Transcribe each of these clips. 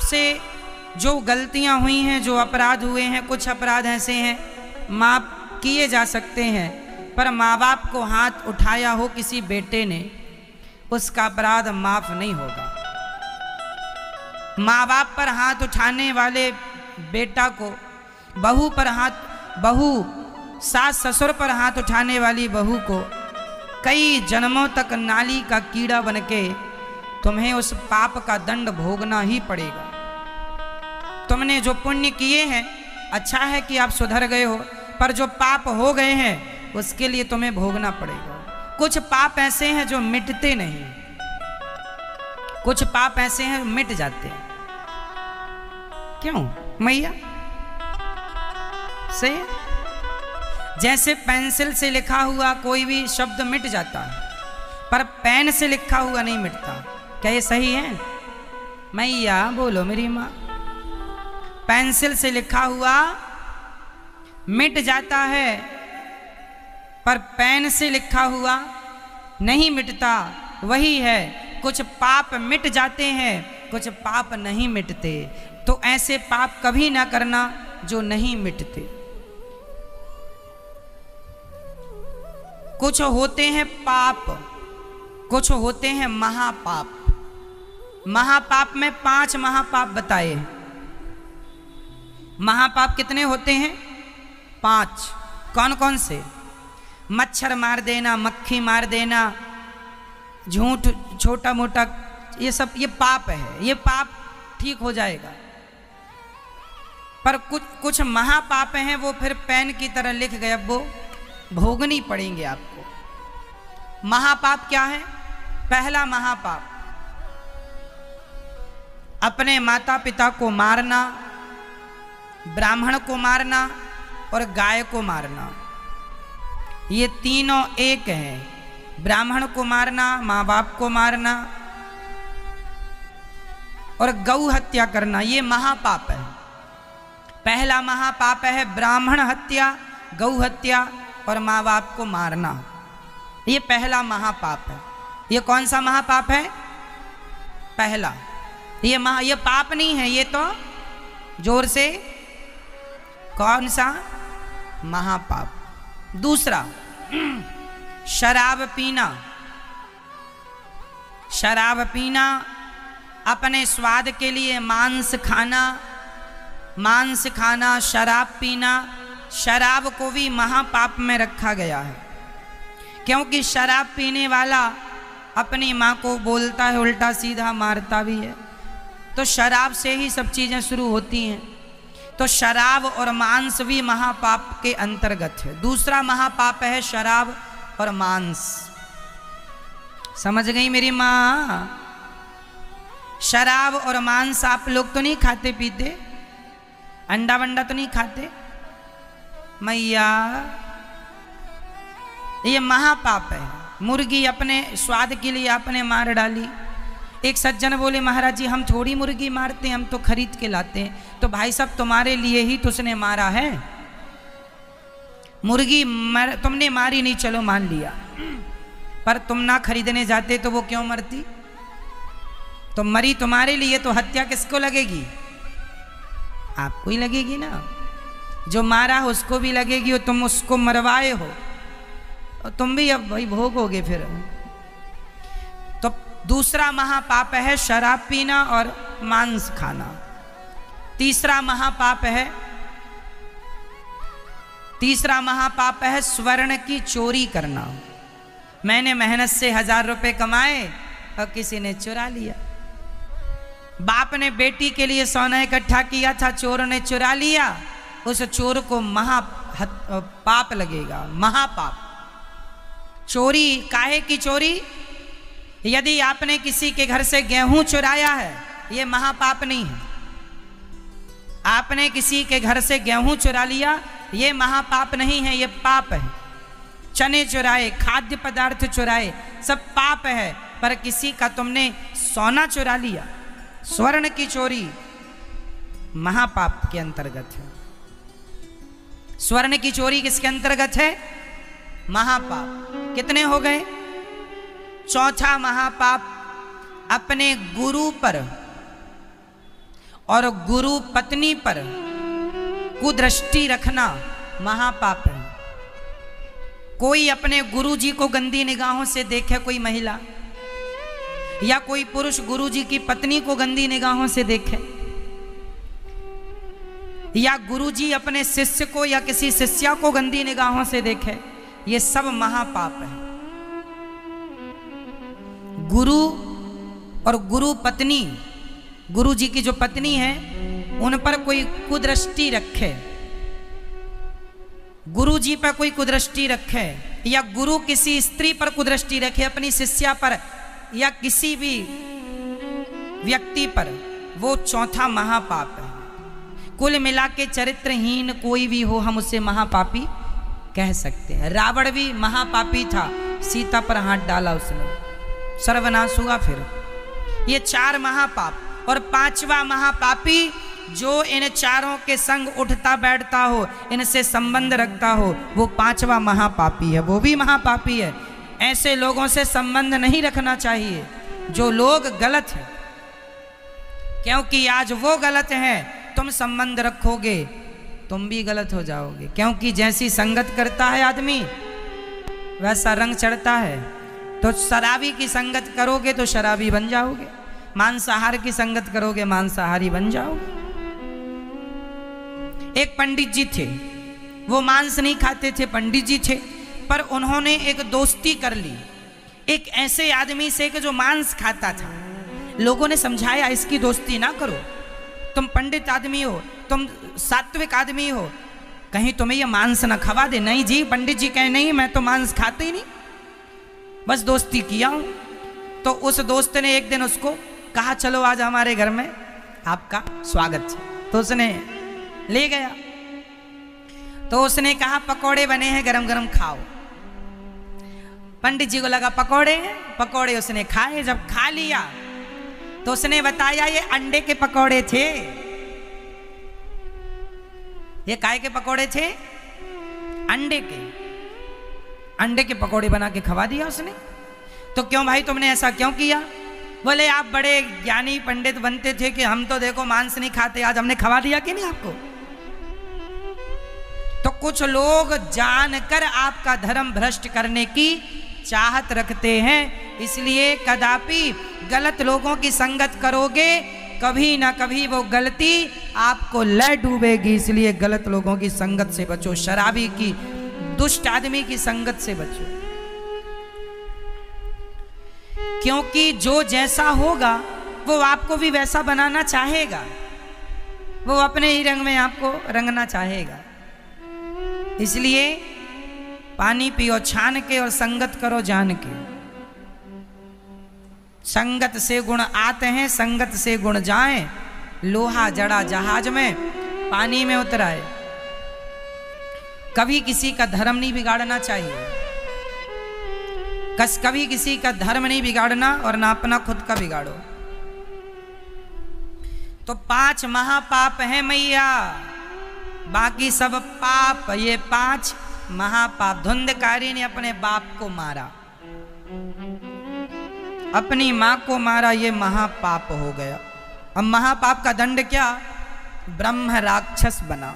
आपसे जो गलतियां हुई हैं, जो अपराध हुए हैं, कुछ अपराध ऐसे हैं माफ किए जा सकते हैं, पर माँ बाप को हाथ उठाया हो किसी बेटे ने, उसका अपराध माफ नहीं होगा। माँ बाप पर हाथ उठाने वाले बेटा को, बहू सास ससुर पर हाथ उठाने वाली बहू को कई जन्मों तक नाली का कीड़ा बनके तुम्हें उस पाप का दंड भोगना ही पड़ेगा। तुमने जो पुण्य किए हैं, अच्छा है कि आप सुधर गए हो, पर जो पाप हो गए हैं उसके लिए तुम्हें भोगना पड़ेगा। कुछ पाप ऐसे हैं जो मिटते नहीं, कुछ पाप ऐसे हैं मिट जाते हैं। क्यों मैया? सही है। जैसे पेंसिल से लिखा हुआ कोई भी शब्द मिट जाता है, पर पेन से लिखा हुआ नहीं मिटता। क्या ये सही है मैया? बोलो मेरी माँ। पेंसिल से लिखा हुआ मिट जाता है, पर पेन से लिखा हुआ नहीं मिटता। वही है, कुछ पाप मिट जाते हैं, कुछ पाप नहीं मिटते। तो ऐसे पाप कभी ना करना जो नहीं मिटते। कुछ होते हैं पाप, कुछ होते हैं महापाप। महापाप में 5 महापाप बताए हैं। महापाप कितने होते हैं? 5। कौन कौन से? मच्छर मार देना, मक्खी मार देना, झूठ, छोटा मोटा, ये सब ये पाप है। ये पाप ठीक हो जाएगा। पर कुछ महापाप हैं, वो फिर पेन की तरह लिख गए, अब वो भोगनी पड़ेंगे आपको। महापाप क्या है? पहला महापाप, अपने माता पिता को मारना, ब्राह्मण को मारना और गाय को मारना। ये तीनों एक हैं। ब्राह्मण को मारना, माँ बाप को मारना और गौ हत्या करना, ये महापाप है। पहला महापाप है ब्राह्मण हत्या, गौ हत्या और माँ बाप को मारना। ये पहला महापाप है। ये कौन सा महापाप है? पहला। ये पाप नहीं है, ये तो जोर से, कौन सा? महापाप। दूसरा, शराब पीना। शराब पीना, अपने स्वाद के लिए मांस खाना, शराब पीना। शराब को भी महापाप में रखा गया है, क्योंकि शराब पीने वाला अपनी माँ को बोलता है उल्टा सीधा, मारता भी है। तो शराब से ही सब चीज़ें शुरू होती हैं। तो शराब और मांस भी महापाप के अंतर्गत है। दूसरा महापाप है शराब और मांस। समझ गई मेरी माँ? शराब और मांस आप लोग तो नहीं खाते पीते? अंडा वंडा तो नहीं खाते मैया? ये महापाप है। मुर्गी अपने स्वाद के लिए आपने मार डाली। एक सज्जन बोले, महाराज जी हम थोड़ी मुर्गी मारते हैं, हम तो खरीद के लाते हैं। तो भाई साहब तुम्हारे लिए ही तो उसने मारा है। मुर्गी तुमने मारी नहीं, चलो मान लिया, पर तुम ना खरीदने जाते तो वो क्यों मरती? तो मरी तुम्हारे लिए, तो हत्या किसको लगेगी? आपको ही लगेगी ना। जो मारा हो उसको भी लगेगी, और तुम उसको मरवाए हो और तुम भी अब वही भोगोगे फिर। तो दूसरा महापाप है शराब पीना और मांस खाना। तीसरा महापाप है स्वर्ण की चोरी करना। मैंने मेहनत से 1000 रुपए कमाए और किसी ने चुरा लिया। बाप ने बेटी के लिए सोना इकट्ठा किया था, चोर ने चुरा लिया, उस चोर को महापाप लगेगा, महापाप। चोरी, काहे की चोरी? यदि आपने किसी के घर से गेहूं चुराया है, ये महापाप नहीं है। आपने किसी के घर से गेहूं चुरा लिया, ये महापाप नहीं है, ये पाप है। चने चुराए, खाद्य पदार्थ चुराए, सब पाप है। पर किसी का तुमने सोना चुरा लिया, स्वर्ण की चोरी, महापाप के अंतर्गत है। स्वर्ण की चोरी किसके अंतर्गत है? महापाप। कितने हो गए? चौथा महापाप, अपने गुरु पर और गुरु पत्नी पर कुदृष्टि रखना महापाप है। कोई अपने गुरु जी को गंदी निगाहों से देखे, कोई महिला या कोई पुरुष गुरु जी की पत्नी को गंदी निगाहों से देखे, या गुरु जी अपने शिष्य को या किसी शिष्या को गंदी निगाहों से देखे, ये सब महापाप है। गुरु और गुरु पत्नी, गुरु जी की जो पत्नी है उन पर कोई कुदृष्टि रखे, गुरु जी पर कोई कुदृष्टि रखे, या गुरु किसी स्त्री पर कुदृष्टि रखे, अपनी शिष्या पर या किसी भी व्यक्ति पर, वो चौथा महापाप है। कुल मिला के चरित्रहीन कोई भी हो हम उसे महापापी कह सकते हैं। रावण भी महापापी था, सीता पर हाथ डाला उसने, सर्वनाश हुआ। फिर ये 4 महापाप, और 5वां महापापी जो इन चारों के संग उठता बैठता हो, इनसे संबंध रखता हो, वो 5वां महापापी है, वो भी महापापी है। ऐसे लोगों से संबंध नहीं रखना चाहिए जो लोग गलत हैं, क्योंकि आज वो गलत हैं, तुम संबंध रखोगे तुम भी गलत हो जाओगे। क्योंकि जैसी संगत करता है आदमी वैसा रंग चढ़ता है। तो शराबी की संगत करोगे तो शराबी बन जाओगे, मांसाहार की संगत करोगे मांसाहारी बन जाओगे। एक पंडित जी थे, वो मांस नहीं खाते थे, पंडित जी थे, पर उन्होंने एक दोस्ती कर ली एक ऐसे आदमी से कि जो मांस खाता था। लोगों ने समझाया इसकी दोस्ती ना करो, तुम पंडित आदमी हो, तुम सात्विक आदमी हो, कहीं तुम्हें ये मांस ना खवा दे। नहीं जी, पंडित जी कहे नहीं, मैं तो मांस खाते ही नहीं, बस दोस्ती किया हूं। तो उस दोस्त ने एक दिन उसको कहा चलो आज हमारे घर में आपका स्वागत है, तो उसने ले गया। तो उसने कहा पकौड़े बने हैं गरम गरम खाओ। पंडित जी को लगा पकौड़े हैं, पकौड़े उसने खाए। जब खा लिया तो उसने बताया ये अंडे के पकौड़े थे। ये काय के पकौड़े थे? अंडे के। अंडे के पकौड़े बना के खवा दिया उसने। तो क्यों भाई तुमने ऐसा क्यों किया? बोले आप बड़े ज्ञानी पंडित बनते थे कि हम तो देखो मांस नहीं खाते, आज हमने खवा दिया कि नहीं आपको। तो कुछ लोग जानकर आपका धर्म भ्रष्ट करने की चाहत रखते हैं, इसलिए कदापि गलत लोगों की संगत करोगे, कभी ना कभी वो गलती आपको ले डूबेगी। इसलिए गलत लोगों की संगत से बचो, शराबी की, दुष्ट आदमी की संगत से बचो, क्योंकि जो जैसा होगा वो आपको भी वैसा बनाना चाहेगा, वो अपने ही रंग में आपको रंगना चाहेगा। इसलिए पानी पियो छान के और संगत करो जान के। संगत से गुण आते हैं, संगत से गुण जाएं। लोहा जड़ा जहाज में पानी में उतराए। कभी किसी का धर्म नहीं बिगाड़ना चाहिए, कभी किसी का धर्म नहीं बिगाड़ना और ना अपना खुद का बिगाड़ो। तो 5 महापाप हैं मैया, बाकी सब पाप। ये 5 महापाप। धुंधकारी ने अपने बाप को मारा, अपनी मां को मारा, ये महापाप हो गया। अब महापाप का दंड क्या? ब्रह्म राक्षस बना।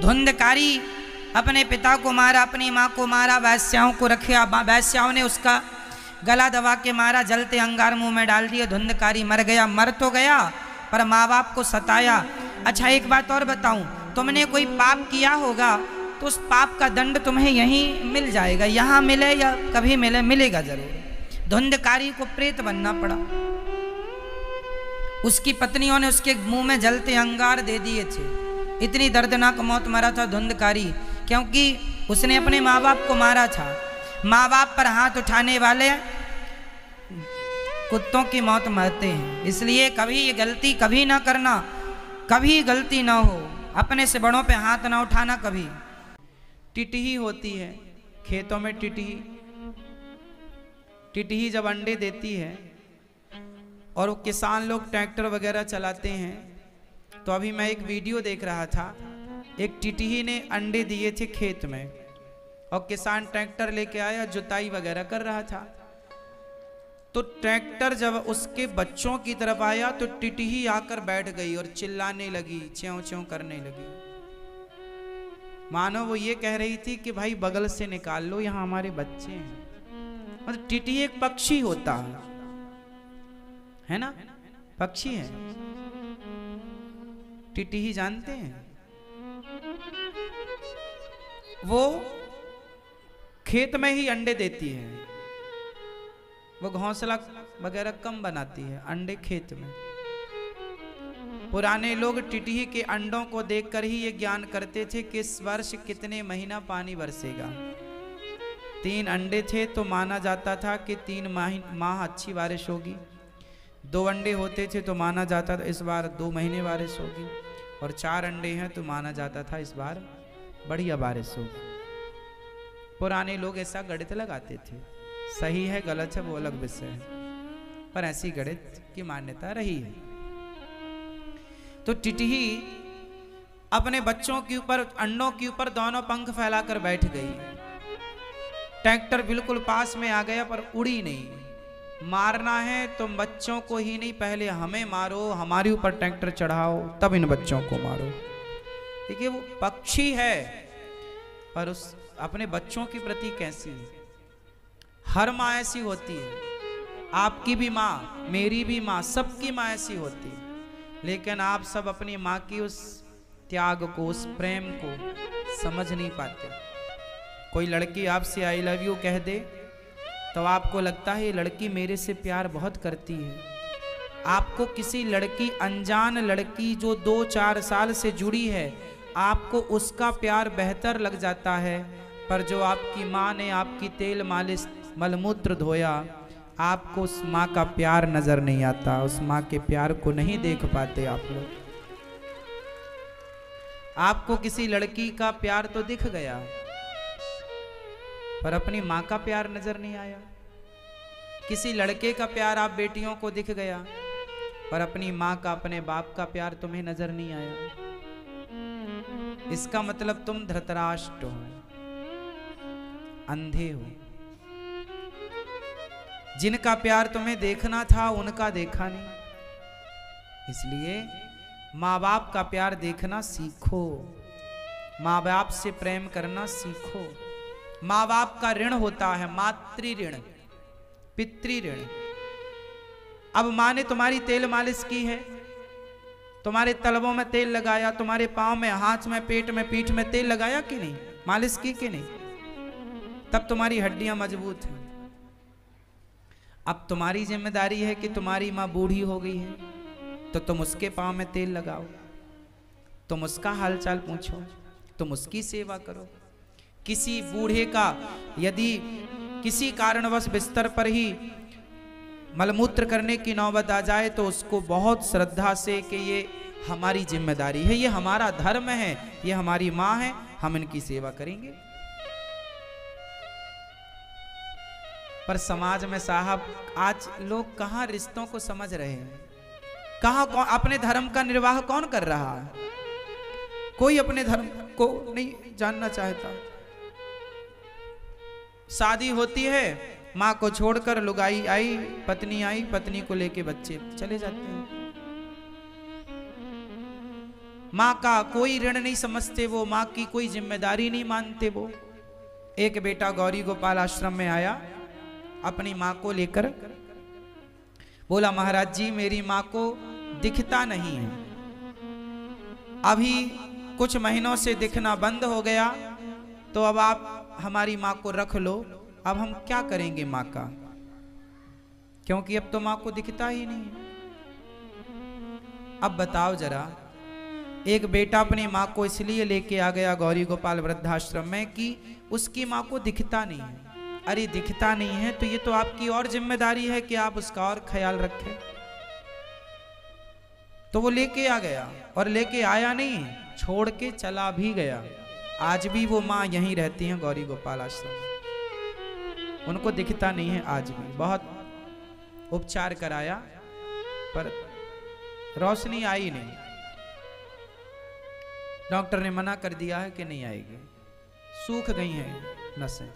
धुंधकारी अपने पिता को मारा, अपनी मां को मारा, वैश्याओं को रखा, वैश्याओं ने उसका गला दबा के मारा, जलते अंगार मुंह में डाल दिए, धुंधकारी मर गया। मर तो गया पर माँ बाप को सताया। अच्छा एक बात और बताऊं, तुमने कोई पाप किया होगा तो उस पाप का दंड तुम्हें यहीं मिल जाएगा, यहाँ मिले या कभी मिले, मिलेगा जरूर। धुंधकारी को प्रेत बनना पड़ा, उसकी पत्नियों ने उसके मुंह में जलते अंगार दे दिए थे। इतनी दर्दनाक मौत मरा था धुंधकारी, क्योंकि उसने अपने माँ बाप को मारा था। माँ बाप पर हाथ उठाने वाले कुत्तों की मौत मरते हैं। इसलिए कभी ये गलती कभी ना करना, कभी गलती ना हो, अपने से बड़ों पे हाथ ना उठाना कभी। टिटही होती है खेतों में, टिटही जब अंडे देती है और किसान लोग ट्रैक्टर वगैरह चलाते हैं, तो अभी मैं एक वीडियो देख रहा था, एक टिटही ने अंडे दिए थे खेत में और किसान ट्रैक्टर लेके आया, जुताई वगैरह कर रहा था। तो ट्रैक्टर जब उसके बच्चों की तरफ आया तो टिटही आकर बैठ गई और चिल्लाने लगी, च्यों च्यों करने लगी, मानो वो ये कह रही थी कि भाई बगल से निकाल लो, यहां हमारे बच्चे हैं। मतलब टिटही एक पक्षी होता है ना, पक्षी है। टिटही जानते हैं, वो खेत में ही अंडे देती है, वो घोंसला वगैरह कम बनाती है, अंडे खेत में। पुराने लोग टिटही के अंडों को देखकर ही ये ज्ञान करते थे कि इस वर्ष कितने महीना पानी बरसेगा। 3 अंडे थे तो माना जाता था कि 3 माह अच्छी बारिश होगी। 2 अंडे होते थे तो माना जाता था इस बार 2 महीने बारिश होगी। और 4 अंडे हैं तो माना जाता था इस बार बढ़िया बारिश होगी। पुराने लोग ऐसा गणित लगाते थे। सही है गलत है वो अलग विषय है, पर ऐसी गणित की मान्यता रही है। तो टिटही अपने बच्चों के ऊपर, अंडों के ऊपर दोनों पंख फैलाकर बैठ गई। ट्रैक्टर बिल्कुल पास में आ गया पर उड़ी नहीं। मारना है तो बच्चों को ही नहीं, पहले हमें मारो, हमारे ऊपर ट्रैक्टर चढ़ाओ, तब इन बच्चों को मारो। देखिए वो पक्षी है पर उस अपने बच्चों के प्रति कैसी है। हर माँ ऐसी होती है, आपकी भी माँ, मेरी भी माँ, सबकी माँ ऐसी होती है। लेकिन आप सब अपनी माँ की उस त्याग को, उस प्रेम को समझ नहीं पाते। कोई लड़की आपसे आई लव यू कह दे तो आपको लगता है ये लड़की मेरे से प्यार बहुत करती है। आपको किसी लड़की, अनजान लड़की जो 2-4 साल से जुड़ी है, आपको उसका प्यार बेहतर लग जाता है। पर जो आपकी माँ ने आपकी तेल मालिश, मलमूत्र धोया, आपको उस माँ का प्यार नजर नहीं आता। उस माँ के प्यार को नहीं देख पाते आप लोग। आपको किसी लड़की का प्यार तो दिख गया पर अपनी माँ का प्यार नजर नहीं आया। किसी लड़के का प्यार आप बेटियों को दिख गया पर अपनी माँ का, अपने बाप का प्यार तुम्हें नजर नहीं आया। इसका मतलब तुम धृतराष्ट्र हो, अंधे हो। जिनका प्यार तुम्हें देखना था उनका देखा नहीं। इसलिए माँ बाप का प्यार देखना सीखो, माँ बाप से प्रेम करना सीखो। माँ बाप का ऋण होता है, मातृ ऋण, पितृ ऋण। अब माँ ने तुम्हारी तेल मालिश की है, तुम्हारे तलवों में तेल लगाया, तुम्हारे पाँव में, हाथ में, पेट में, पीठ में तेल लगाया कि नहीं, मालिश की कि नहीं, तब तुम्हारी हड्डियां मजबूत हैं। अब तुम्हारी जिम्मेदारी है कि तुम्हारी माँ बूढ़ी हो गई है तो तुम उसके पाँव में तेल लगाओ, तुम उसका हालचाल पूछो, तुम उसकी सेवा करो। किसी बूढ़े का यदि किसी कारणवश बिस्तर पर ही मलमूत्र करने की नौबत आ जाए तो उसको बहुत श्रद्धा से कि ये हमारी जिम्मेदारी है, ये हमारा धर्म है, ये हमारी माँ है, हम इनकी सेवा करेंगे। पर समाज में साहब आज लोग कहाँ रिश्तों को समझ रहे हैं, कहाँ अपने धर्म का निर्वाह कौन कर रहा है। कोई अपने धर्म को नहीं जानना चाहता। शादी होती है, माँ को छोड़कर लुगाई आई, पत्नी को लेके बच्चे चले जाते हैं। माँ का कोई ऋण नहीं समझते वो, माँ की कोई जिम्मेदारी नहीं मानते वो। एक बेटा गौरी गोपाल आश्रम में आया अपनी माँ को लेकर, बोला महाराज जी मेरी माँ को दिखता नहीं है, अभी कुछ महीनों से दिखना बंद हो गया, तो अब आप हमारी माँ को रख लो। अब हम क्या करेंगे माँ का, क्योंकि अब तो माँ को दिखता ही नहीं। अब बताओ जरा, एक बेटा अपनी माँ को इसलिए लेके आ गया गौरी गोपाल वृद्धाश्रम में कि उसकी माँ को दिखता नहीं है। अरे दिखता नहीं है तो ये तो आपकी और जिम्मेदारी है कि आप उसका और ख्याल रखें। तो वो लेके आ गया, और लेके आया नहीं, छोड़ के चला भी गया। आज भी वो माँ यहीं रहती हैं गौरी गोपाल आश्रम, उनको दिखता नहीं है आज भी। बहुत उपचार कराया पर रोशनी आई नहीं, डॉक्टर ने मना कर दिया है कि नहीं आएगी, सूख गई हैं नसें।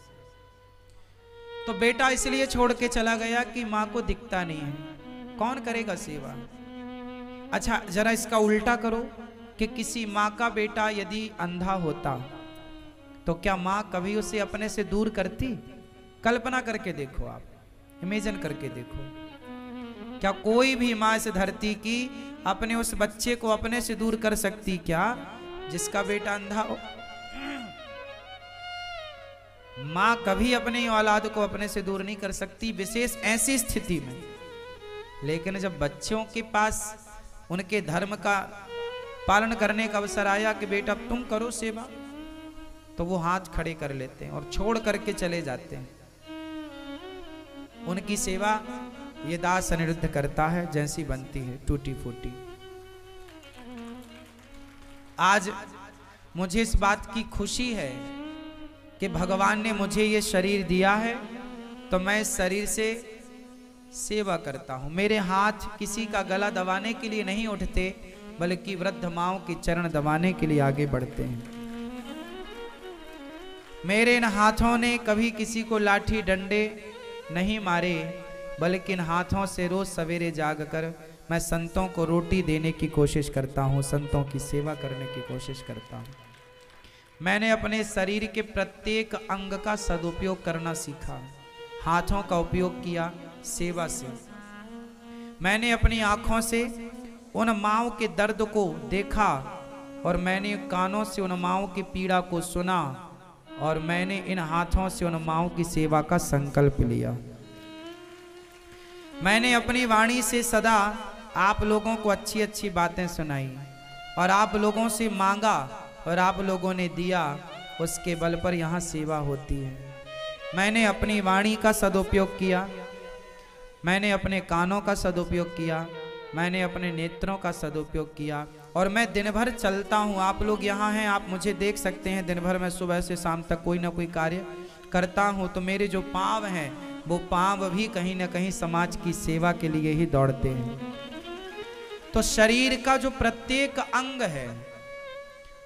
तो बेटा इसलिए छोड़ के चला गया कि माँ को दिखता नहीं है, कौन करेगा सेवा। अच्छा जरा इसका उल्टा करो कि किसी माँ का बेटा यदि अंधा होता तो क्या माँ कभी उसे अपने से दूर करती? कल्पना करके देखो, आप इमेजिन करके देखो, क्या कोई भी माँ इस धरती की अपने उस बच्चे को अपने से दूर कर सकती क्या जिसका बेटा अंधा हो? माँ कभी अपनी औलाद को अपने से दूर नहीं कर सकती, विशेष ऐसी स्थिति में। लेकिन जब बच्चों के पास उनके धर्म का पालन करने का अवसर आया कि बेटा तुम करो सेवा, तो वो हाथ खड़े कर लेते हैं और छोड़ करके चले जाते हैं। उनकी सेवा ये दास अनिरुद्ध करता है, जैसी बनती है टूटी फूटी। आज मुझे इस बात की खुशी है कि भगवान ने मुझे ये शरीर दिया है, तो मैं इस शरीर से सेवा करता हूं। मेरे हाथ किसी का गला दबाने के लिए नहीं उठते, बल्कि वृद्ध माओं के चरण दबाने के लिए आगे बढ़ते हैं। मेरे इन हाथों ने कभी किसी को लाठी डंडे नहीं मारे, बल्कि इन हाथों से रोज सवेरे जागकर मैं संतों को रोटी देने की कोशिश करता हूँ, संतों की सेवा करने की कोशिश करता हूँ। मैंने अपने शरीर के प्रत्येक अंग का सदुपयोग करना सीखा, हाथों का उपयोग किया सेवा से। मैंने अपनी आंखों से उन माँओं के दर्द को देखा, और मैंने कानों से उन माँओं की पीड़ा को सुना, और मैंने इन हाथों से उन माँओं की सेवा का संकल्प लिया। मैंने अपनी वाणी से सदा आप लोगों को अच्छी अच्छी बातें सुनाई, और आप लोगों से मांगा और आप लोगों ने दिया, उसके बल पर यहाँ सेवा होती है। मैंने अपनी वाणी का सदुपयोग किया, मैंने अपने कानों का सदुपयोग किया, मैंने अपने नेत्रों का सदुपयोग किया, और मैं दिन भर चलता हूँ। आप लोग यहाँ हैं, आप मुझे देख सकते हैं। दिन भर मैं सुबह से शाम तक कोई ना कोई कार्य करता हूँ, तो मेरे जो पाँव हैं वो पाँव भी कहीं ना कहीं समाज की सेवा के लिए ही दौड़ते हैं। तो शरीर का जो प्रत्येक अंग है,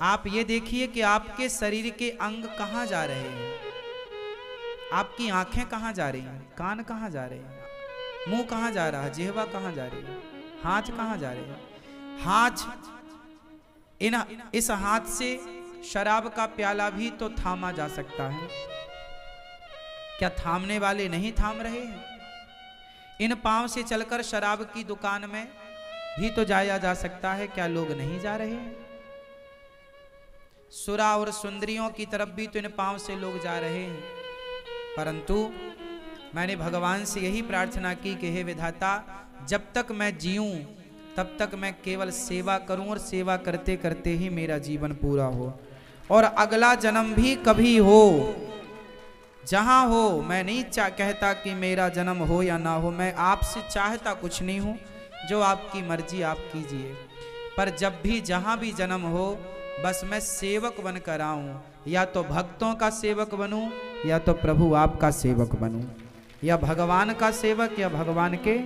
आप ये देखिए कि आपके शरीर के अंग कहाँ जा रहे हैं। आपकी आंखें कहाँ जा रही हैं, कान कहाँ जा रहे हैं, मुंह कहाँ जा रहा है, जिह्वा कहाँ जा रही है, हाथ कहाँ जा रहे हैं। हाथ, इस हाथ से शराब का प्याला भी तो थामा जा सकता है, क्या थामने वाले नहीं थाम रहे हैं? इन पांव से चलकर शराब की दुकान में भी तो जाया जा सकता है, क्या लोग नहीं जा रहे हैं? सुरा और सुंदरियों की तरफ भी तो इन पांव से लोग जा रहे हैं। परंतु मैंने भगवान से यही प्रार्थना की कि हे विधाता, जब तक मैं जीऊं तब तक मैं केवल सेवा करूं, और सेवा करते करते ही मेरा जीवन पूरा हो, और अगला जन्म भी कभी हो, जहां हो। मैं नहीं कहता कि मेरा जन्म हो या ना हो, मैं आपसे चाहता कुछ नहीं हूं, जो आपकी मर्जी आप कीजिए। पर जब भी जहां भी जन्म हो, बस मैं सेवक बनकर आऊं, या तो भक्तों का सेवक बनूं, या तो प्रभु आपका सेवक बनूं, या भगवान का सेवक, या भगवान के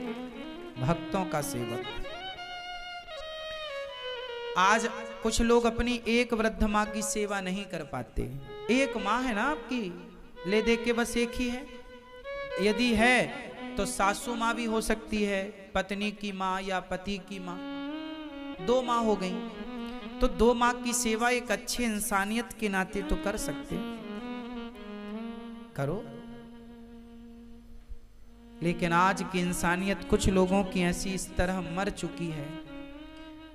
भक्तों का सेवक। आज कुछ लोग अपनी एक वृद्ध माँ की सेवा नहीं कर पाते। एक माँ है ना आपकी, ले दे के बस एक ही है। यदि है तो सासू माँ भी हो सकती है, पत्नी की माँ या पति की माँ, दो माँ हो गई। तो दो माँ की सेवा एक अच्छी इंसानियत के नाते तो कर सकते, करो। लेकिन आज की इंसानियत कुछ लोगों की ऐसी इस तरह मर चुकी है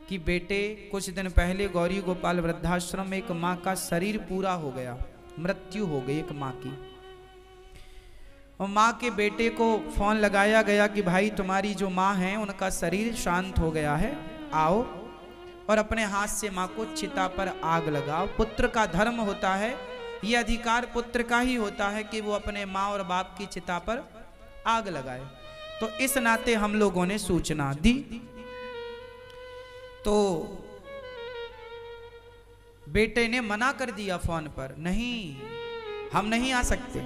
कि बेटे, कुछ दिन पहले गौरी गोपाल वृद्धाश्रम में एक माँ का शरीर पूरा हो गया, मृत्यु हो गई एक माँ की। और माँ के बेटे को फोन लगाया गया कि भाई तुम्हारी जो माँ है उनका शरीर शांत हो गया है, आओ और अपने हाथ से माँ को चिता पर आग लगाओ। पुत्र का धर्म होता है, ये अधिकार पुत्र का ही होता है कि वो अपने माँ और बाप की चिता पर आग लगाए। तो इस नाते हम लोगों ने सूचना दी। तो बेटे ने मना कर दिया फोन पर, नहीं हम नहीं आ सकते,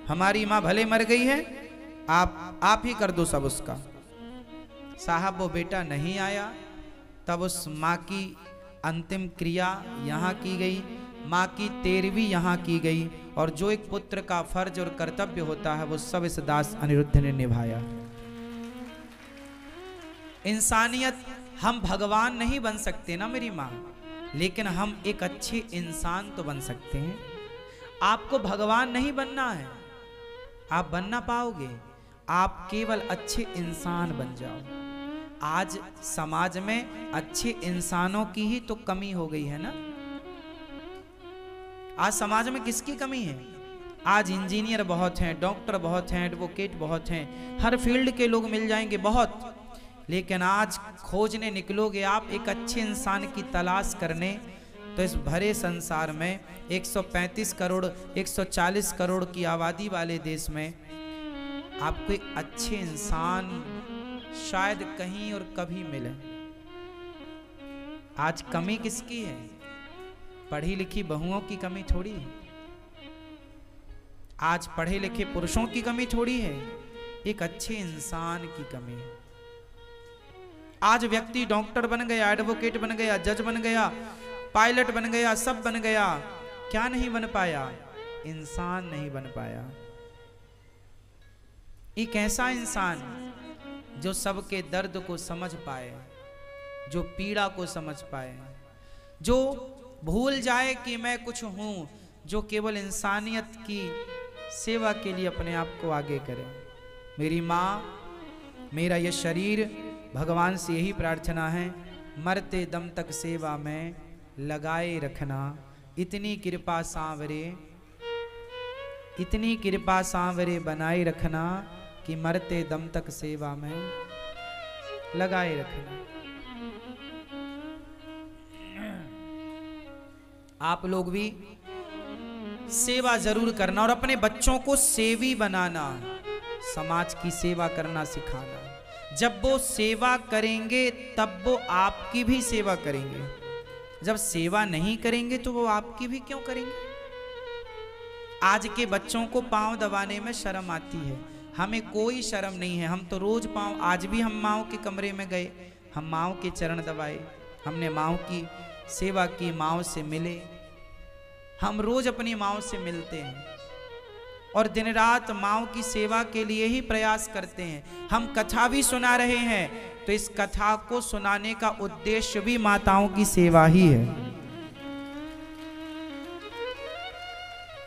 हमारी माँ भले मर गई है, आप ही कर दो सब उसका। साहब वो बेटा नहीं आया। तब उस माँ की अंतिम क्रिया यहाँ की गई। माँ की 13वीं यहाँ की गई, और जो एक पुत्र का फर्ज और कर्तव्य होता है वो सब इस दास अनिरुद्ध ने निभाया। इंसानियत, हम भगवान नहीं बन सकते ना मेरी माँ, लेकिन हम एक अच्छे इंसान तो बन सकते हैं। आपको भगवान नहीं बनना है, आप बन ना पाओगे, आप केवल अच्छे इंसान बन जाओ। आज समाज में अच्छे इंसानों की ही तो कमी हो गई है ना। आज समाज में किसकी कमी है? आज इंजीनियर बहुत हैं, डॉक्टर बहुत हैं, एडवोकेट बहुत हैं, हर फील्ड के लोग मिल जाएंगे बहुत, लेकिन आज खोजने निकलोगे आप एक अच्छे इंसान की तलाश करने, तो इस भरे संसार में 135 करोड़ 140 करोड़ की आबादी वाले देश में आपको एक अच्छे इंसान शायद कहीं और कभी मिले। आज कमी किसकी है? पढ़ी लिखी बहुओं की कमी थोड़ी है, आज पढ़े लिखे पुरुषों की कमी थोड़ी है, एक अच्छे इंसान की कमी है। आज व्यक्ति डॉक्टर बन गया, एडवोकेट बन गया, जज बन गया, पायलट बन गया, सब बन गया, क्या नहीं बन पाया? इंसान नहीं बन पाया। एक ऐसा इंसान जो सबके दर्द को समझ पाए, जो पीड़ा को समझ पाए, जो भूल जाए कि मैं कुछ हूं, जो केवल इंसानियत की सेवा के लिए अपने आप को आगे करे। मेरी माँ, मेरा यह शरीर, भगवान से यही प्रार्थना है, मरते दम तक सेवा में लगाए रखना। इतनी कृपा सांवरे, इतनी कृपा सांवरे बनाए रखना कि मरते दम तक सेवा में लगाए रखना। आप लोग भी सेवा जरूर करना और अपने बच्चों को सेवी बनाना, समाज की सेवा करना सिखाना। जब वो सेवा करेंगे तब वो आपकी भी सेवा करेंगे, जब सेवा नहीं करेंगे तो वो आपकी भी क्यों करेंगे? आज के बच्चों को पांव दबाने में शर्म आती है, हमें कोई शर्म नहीं है, हम तो रोज पांव, आज भी हम माँओं के कमरे में गए, हम माँओं के चरण दबाए, हमने माँओं की सेवा की, माँओं से मिले, हम रोज अपनी माँओं से मिलते हैं और दिन रात माँओं की सेवा के लिए ही प्रयास करते हैं। हम कथा भी सुना रहे हैं तो इस कथा को सुनाने का उद्देश्य भी माताओं की सेवा ही है।